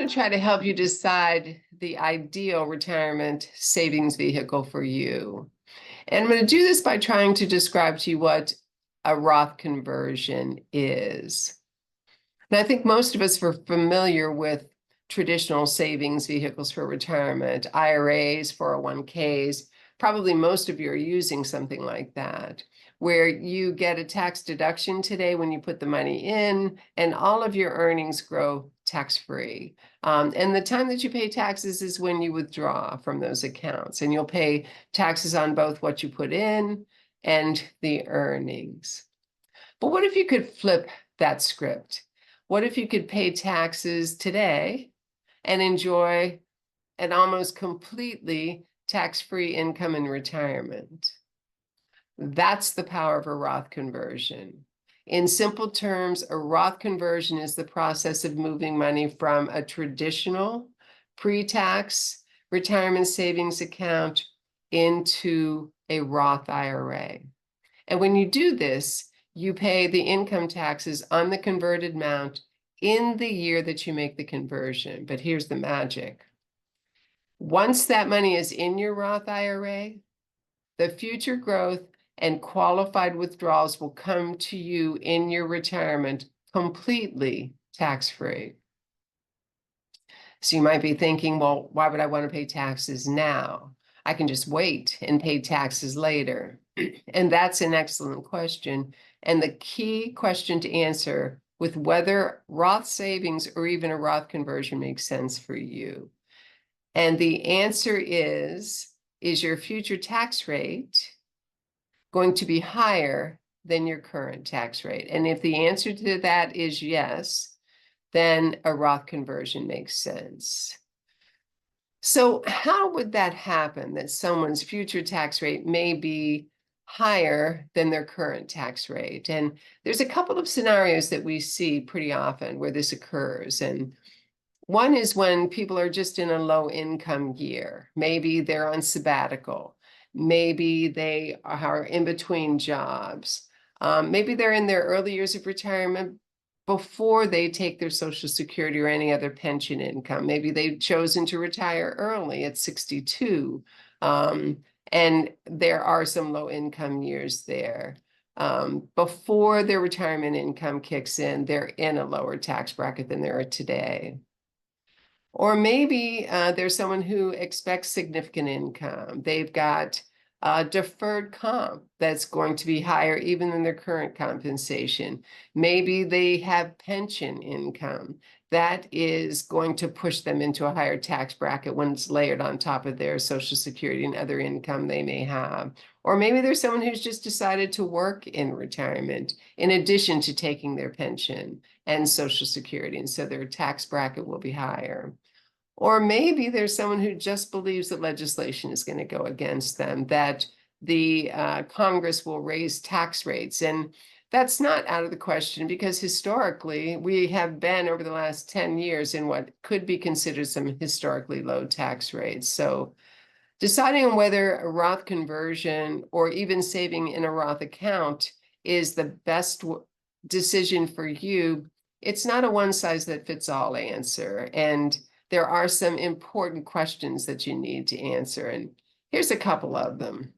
to try to help you decide the ideal retirement savings vehicle for you. And I'm going to do this by trying to describe to you what a Roth conversion is. And I think most of us are familiar with traditional savings vehicles for retirement, IRAs, 401ks. Probably most of you are using something like that, where you get a tax deduction today when you put the money in, and all of your earnings grow tax-free. And the time that you pay taxes is when you withdraw from those accounts, and you'll pay taxes on both what you put in and the earnings. But what if you could flip that script? What if you could pay taxes today and enjoy an almost completely tax-free income in retirement? That's the power of a Roth conversion. In simple terms, a Roth conversion is the process of moving money from a traditional pre-tax retirement savings account into a Roth IRA. And when you do this, you pay the income taxes on the converted amount in the year that you make the conversion. But here's the magic. Once that money is in your Roth IRA, the future growth and qualified withdrawals will come to you in your retirement completely tax-free. So you might be thinking, well, why would I want to pay taxes now? I can just wait and pay taxes later. And that's an excellent question. And the key question to answer with whether Roth savings or even a Roth conversion makes sense for you. And the answer is your future tax rate going to be higher than your current tax rate? And if the answer to that is yes, then a Roth conversion makes sense. So how would that happen, that someone's future tax rate may be higher than their current tax rate? And there's a couple of scenarios that we see pretty often where this occurs. And one is when people are just in a low income year. Maybe they're on sabbatical. Maybe they are in between jobs. Maybe they're in their early years of retirement before they take their Social Security or any other pension income. Maybe they've chosen to retire early at 62. And there are some low income years there. Before their retirement income kicks in, they're in a lower tax bracket than they are today. Or maybe there's someone who expects significant income. They've got deferred comp that's going to be higher even than their current compensation. Maybe they have pension income that is going to push them into a higher tax bracket when it's layered on top of their Social Security and other income they may have. Or maybe there's someone who's just decided to work in retirement in addition to taking their pension and Social Security, and so their tax bracket will be higher. Or maybe there's someone who just believes that legislation is going to go against them, that the Congress will raise tax rates. And that's not out of the question, because historically we have been over the last 10 years in what could be considered some historically low tax rates. So deciding on whether a Roth conversion or even saving in a Roth account is the best decision for you, it's not a one-size-that-fits-all answer. And there are some important questions that you need to answer, and here's a couple of them.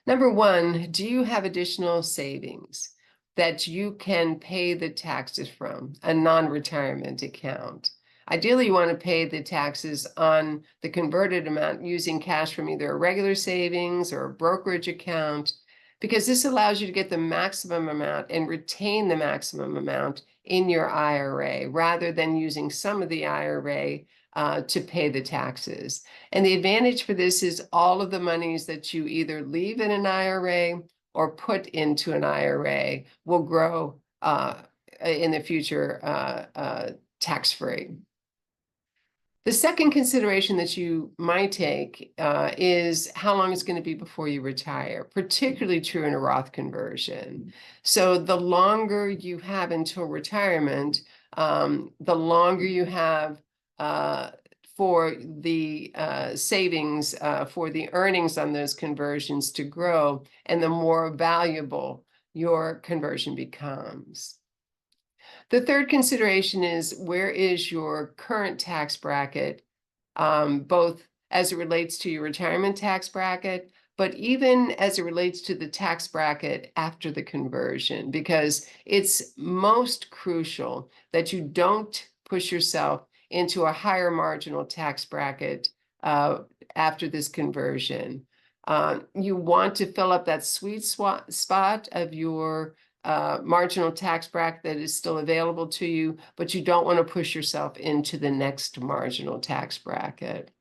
Number one, do you have additional savings that you can pay the taxes from, a non-retirement account? Ideally, you want to pay the taxes on the converted amount using cash from either a regular savings or a brokerage account, because this allows you to get the maximum amount and retain the maximum amount in your IRA, rather than using some of the IRA to pay the taxes. And the advantage for this is all of the monies that you either leave in an IRA or put into an IRA will grow in the future tax-free. The second consideration that you might take is how long it's going to be before you retire, particularly true in a Roth conversion. So the longer you have until retirement, the longer you have for the savings, for the earnings on those conversions to grow, and the more valuable your conversion becomes. The third consideration is, where is your current tax bracket, both as it relates to your retirement tax bracket, but even as it relates to the tax bracket after the conversion, because it's most crucial that you don't push yourself into a higher marginal tax bracket after this conversion. You want to fill up that sweet spot of your marginal tax bracket that is still available to you, but you don't want to push yourself into the next marginal tax bracket.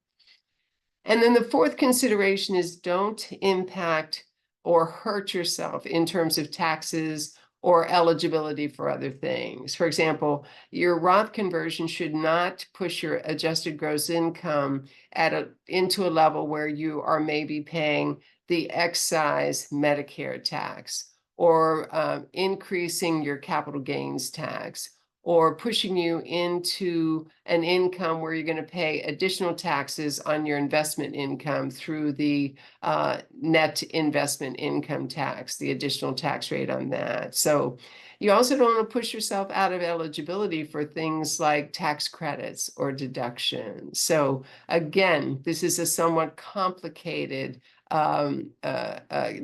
And then the fourth consideration is, don't impact or hurt yourself in terms of taxes or eligibility for other things. For example, your Roth conversion should not push your adjusted gross income into a level where you are maybe paying the excise Medicare tax, or increasing your capital gains tax, or pushing you into an income where you're going to pay additional taxes on your investment income through the net investment income tax, the additional tax rate on that. So you also don't want to push yourself out of eligibility for things like tax credits or deductions. So again, this is a somewhat complicated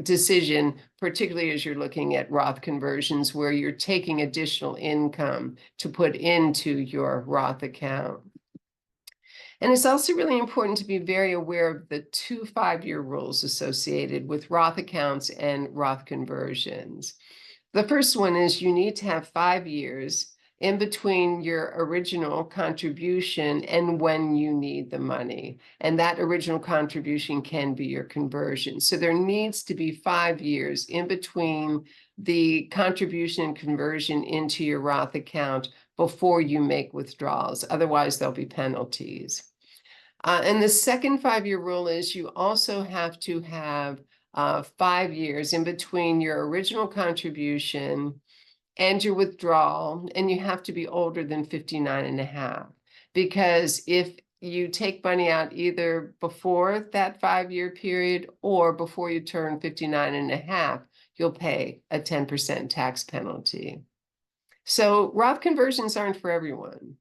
decision, particularly as you're looking at Roth conversions, where you're taking additional income to put into your Roth account. And it's also really important to be very aware of the 2 5-year rules associated with Roth accounts and Roth conversions. The first one is, you need to have 5 years in between your original contribution and when you need the money. And that original contribution can be your conversion. So there needs to be 5 years in between the contribution and conversion into your Roth account before you make withdrawals. Otherwise, there'll be penalties. And the second 5-year rule is, you also have to have 5 years in between your original contribution and your withdrawal, and you have to be older than 59 and a half. Because if you take money out either before that 5-year period or before you turn 59 and a half, you'll pay a 10% tax penalty. So Roth conversions aren't for everyone.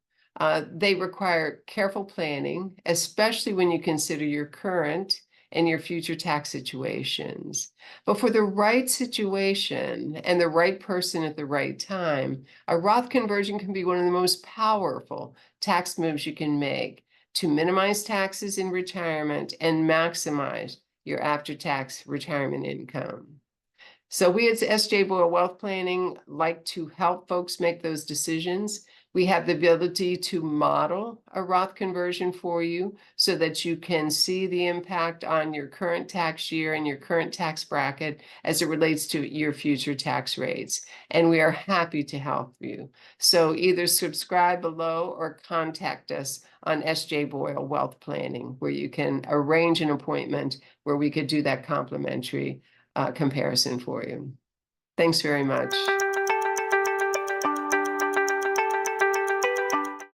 They require careful planning, especially when you consider your current and your future tax situations. But for the right situation and the right person at the right time, a Roth conversion can be one of the most powerful tax moves you can make to minimize taxes in retirement and maximize your after-tax retirement income. So we at S.J. Boyle Wealth Planning like to help folks make those decisions. We have the ability to model a Roth conversion for you so that you can see the impact on your current tax year and your current tax bracket as it relates to your future tax rates. And we are happy to help you. So either subscribe below or contact us on S.J. Boyle Wealth Planning, where you can arrange an appointment where we could do that complimentary comparison for you. Thanks very much.